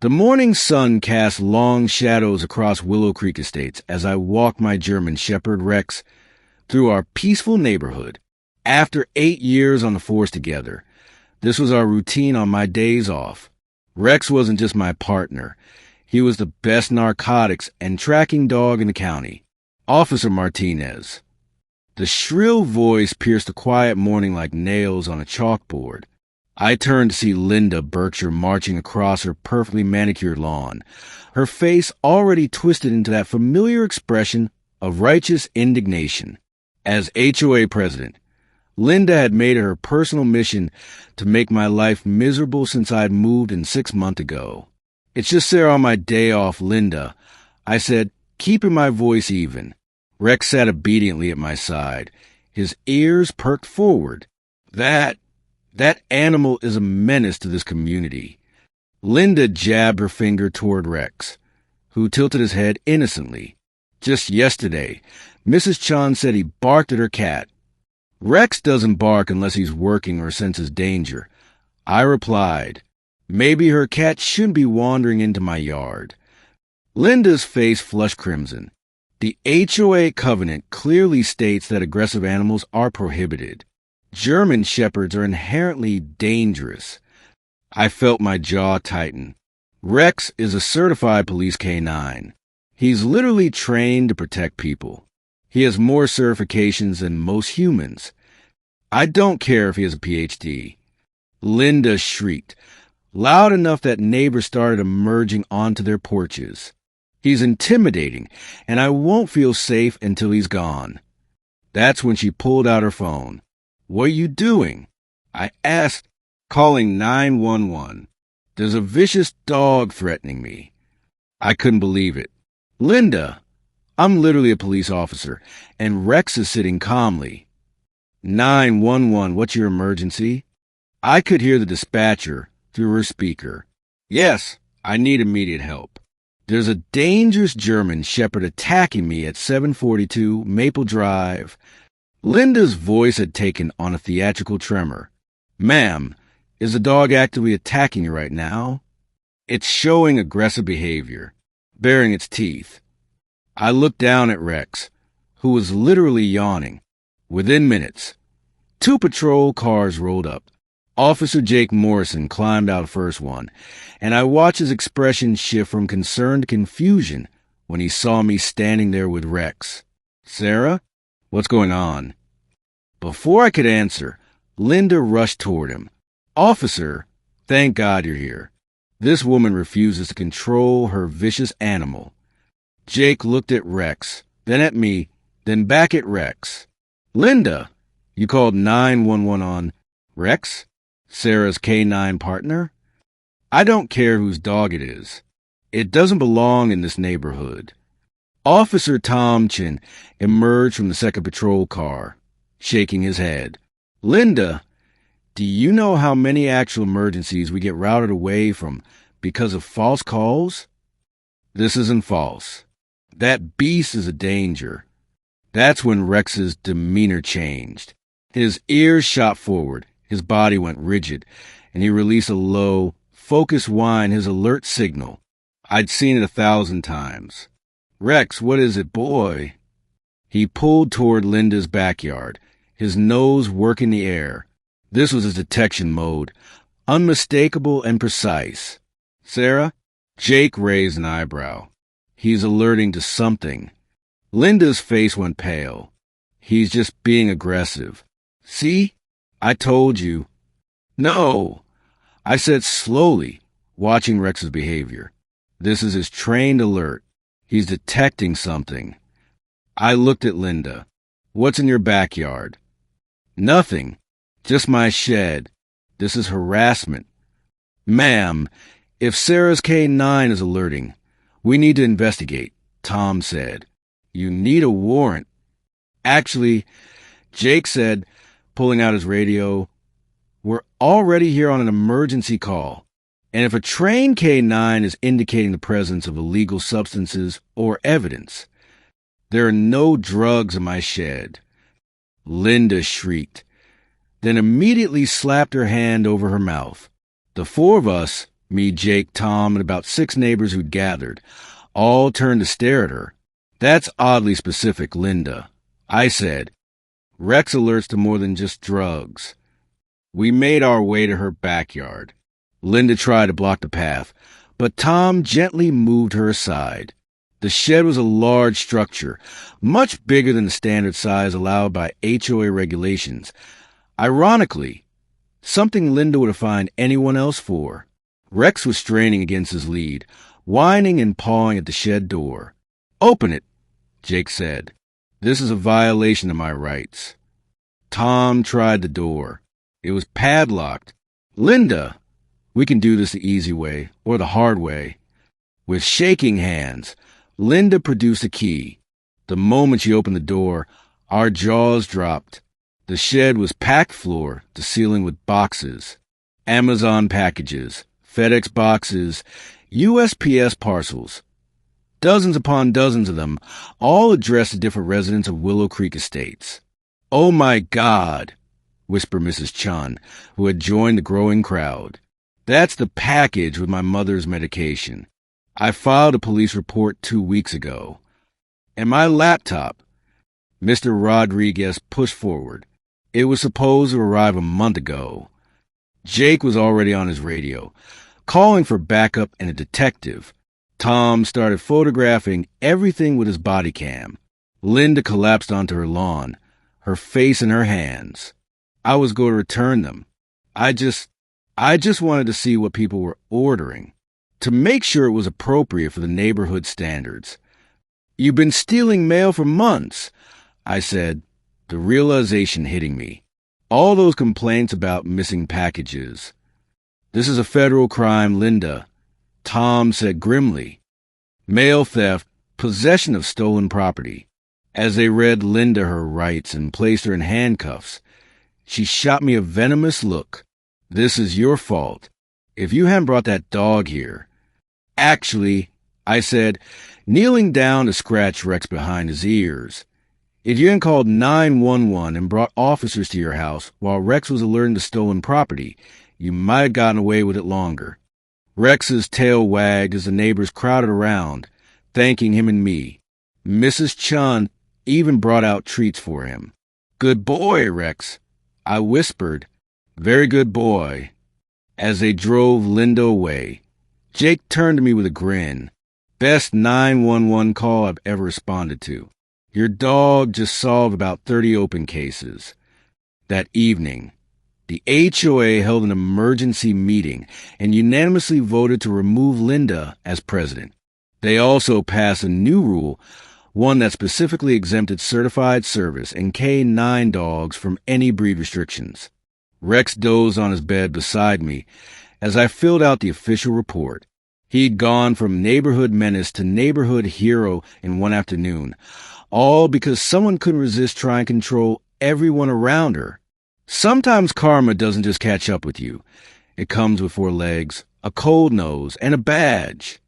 The morning sun cast long shadows across Willow Creek Estates as I walked my German Shepherd Rex through our peaceful neighborhood. After 8 years on the force together, this was our routine on my days off. Rex wasn't just my partner. He was the best narcotics and tracking dog in the county. Officer Martinez. The shrill voice pierced the quiet morning like nails on a chalkboard. I turned to see Linda Berkshire marching across her perfectly manicured lawn, her face already twisted into that familiar expression of righteous indignation. As HOA president, Linda had made it her personal mission to make my life miserable since I'd moved in 6 months ago. "It's just there on my day off, Linda," I said, keeping my voice even. Rex sat obediently at my side, his ears perked forward. That animal is a menace to this community. Linda jabbed her finger toward Rex, who tilted his head innocently. Just yesterday, Mrs. Chan said he barked at her cat. Rex doesn't bark unless he's working or senses danger. I replied, maybe her cat shouldn't be wandering into my yard. Linda's face flushed crimson. The HOA covenant clearly states that aggressive animals are prohibited. German shepherds are inherently dangerous. I felt my jaw tighten. Rex is a certified police canine. He's literally trained to protect people. He has more certifications than most humans. I don't care if he has a PhD. Linda shrieked, loud enough that neighbors started emerging onto their porches. He's intimidating, and I won't feel safe until he's gone. That's when she pulled out her phone. "What are you doing?" I asked, calling 911. "There's a vicious dog threatening me." I couldn't believe it. "Linda, I'm literally a police officer, and Rex is sitting calmly." 911, what's your emergency?" I could hear the dispatcher through her speaker. "Yes, I need immediate help. There's a dangerous German shepherd attacking me at 742 Maple Drive." Linda's voice had taken on a theatrical tremor. "Ma'am, is the dog actively attacking you right now?" "It's showing aggressive behavior, baring its teeth." I looked down at Rex, who was literally yawning. Within minutes, 2 patrol cars rolled up. Officer Jake Morrison climbed out first one, and I watched his expression shift from concern to confusion when he saw me standing there with Rex. "Sarah, what's going on?" Before I could answer, Linda rushed toward him. "Officer, thank God you're here. This woman refuses to control her vicious animal." Jake looked at Rex, then at me, then back at Rex. "Linda, you called 911 on Rex? Sarah's canine partner? I don't care whose dog it is. It doesn't belong in this neighborhood." Officer Tom Chin emerged from the second patrol car, shaking his head. "Linda, do you know how many actual emergencies we get routed away from because of false calls? This isn't false. That beast is a danger." That's when Rex's demeanor changed. His ears shot forward, his body went rigid, and he released a low, focused whine, his alert signal. I'd seen it 1,000 times. "Rex, what is it, boy?" He pulled toward Linda's backyard, his nose working the air. This was his detection mode, unmistakable and precise. "Sarah?" Jake raised an eyebrow. "He's alerting to something." Linda's face went pale. "He's just being aggressive. See? I told you." "No," I said slowly, watching Rex's behavior. "This is his trained alert. He's detecting something." I looked at Linda. "What's in your backyard?" "Nothing. Just my shed. This is harassment." "Ma'am, if Sarah's K9 is alerting, we need to investigate," Tom said. "You need a warrant." "Actually," Jake said, pulling out his radio, "we're already here on an emergency call. And if a trained K9 is indicating the presence of illegal substances or evidence, there are no drugs in my shed." Linda shrieked, then immediately slapped her hand over her mouth. The 4 of us, Me, Jake, Tom, and about 6 neighbors who'd gathered, all turned to stare at her. That's oddly specific, Linda. I said. Rex alerts to more than just drugs. We made our way to her backyard. Linda tried to block the path, but Tom gently moved her aside. The shed was a large structure, much bigger than the standard size allowed by HOA regulations. Ironically, something Linda would have fined anyone else for. Rex was straining against his lead, whining and pawing at the shed door. "Open it," Jake said. "This is a violation of my rights." Tom tried the door. It was padlocked. "Linda, we can do this the easy way, or the hard way." With shaking hands, Linda produced a key. The moment she opened the door, our jaws dropped. The shed was packed floor to ceiling with boxes. Amazon packages, FedEx boxes, USPS parcels. Dozens upon dozens of them, all addressed to different residents of Willow Creek Estates. "Oh my God," whispered Mrs. Chun, who had joined the growing crowd. "That's the package with my mother's medication. I filed a police report 2 weeks ago. And my laptop." Mr. Rodriguez pushed forward. "It was supposed to arrive a month ago." Jake was already on his radio, calling for backup and a detective. Tom started photographing everything with his body cam. Linda collapsed onto her lawn, her face in her hands. I was going to return them. I just wanted to see what people were ordering, to make sure it was appropriate for the neighborhood standards. "You've been stealing mail for months," I said, the realization hitting me. All those complaints about missing packages. "This is a federal crime, Linda," Tom said grimly. "Mail theft, possession of stolen property." As they read Linda her rights and placed her in handcuffs, she shot me a venomous look. "This is your fault. If you hadn't brought that dog here." "Actually," I said, kneeling down to scratch Rex behind his ears, "if you hadn't called 911 and brought officers to your house while Rex was alerting to stolen property, you might have gotten away with it longer." Rex's tail wagged as the neighbors crowded around, thanking him and me. Mrs. Chun even brought out treats for him. "Good boy, Rex," I whispered. "Very good boy." As they drove Linda away, Jake turned to me with a grin. "Best 911 call I've ever responded to. Your dog just solved about 30 open cases." That evening, the HOA held an emergency meeting and unanimously voted to remove Linda as president. They also passed a new rule, one that specifically exempted certified service and K9 dogs from any breed restrictions. Rex dozed on his bed beside me as I filled out the official report. He'd gone from neighborhood menace to neighborhood hero in one afternoon, all because someone couldn't resist trying to control everyone around her. Sometimes karma doesn't just catch up with you. It comes with 4 legs, a cold nose, and a badge.